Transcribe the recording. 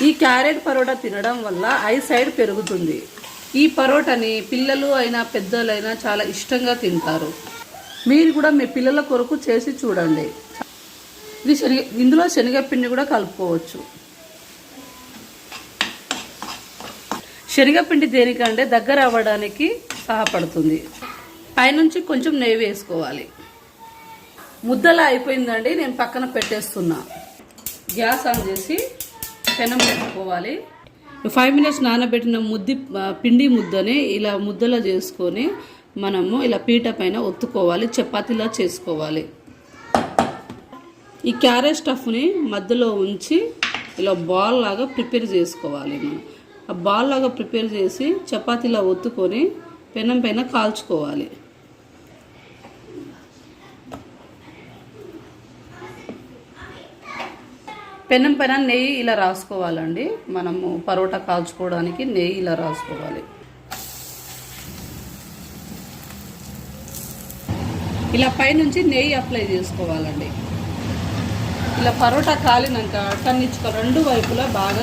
ఈ క్యారెట్ పరోటా తినడం వల్ల ఐసైట్ పెరుగుతుంది. ఈ పరోటాని పిల్లలు అయినా పెద్దలైనా చాలా ఇష్టంగా తింటారు. మీరు కూడా మీ పిల్లల కొరకు చేసి చూడండి. ఇందులో శనగపిండి కూడా కలుపుకోవచ్చు. శనగపిండి దేనికంటే దగ్గర అవ్వడానికి సహాయపడుతుంది. పైనుంచి కొంచెం నెయ్యి వేసుకోవాలి. ముద్దలా అయిపోయిందండి, నేను పక్కన పెట్టేస్తున్నా. గ్యాస్ ఆన్ చేసి పెనం పెట్టుకోవాలి. 5 మినిట్స్ నానబెట్టిన పిండి ముద్దని ఇలా ముద్దలా చేసుకొని మనము ఇలా పీట పైన ఒత్తుకోవాలి, చపాతీలా చేసుకోవాలి. ఈ క్యారెట్ స్టఫ్ని మధ్యలో ఉంచి ఇలా బాల్ లాగా ప్రిపేర్ చేసుకోవాలి. మనం ఆ బాల్ లాగా ప్రిపేర్ చేసి చపాతీలా ఒత్తుకొని పెనం పైన కాల్చుకోవాలి. పెనం పైన నెయ్యి ఇలా రాసుకోవాలండి. మనము పరోటా కాల్చుకోవడానికి నెయ్యి ఇలా రాసుకోవాలి. ఇలా పైనుంచి నెయ్యి అప్లై చేసుకోవాలండి. ఇలా పరోటా కాలినాక టర్న్ ఇచ్చుకో, రెండు వైపులా బాగా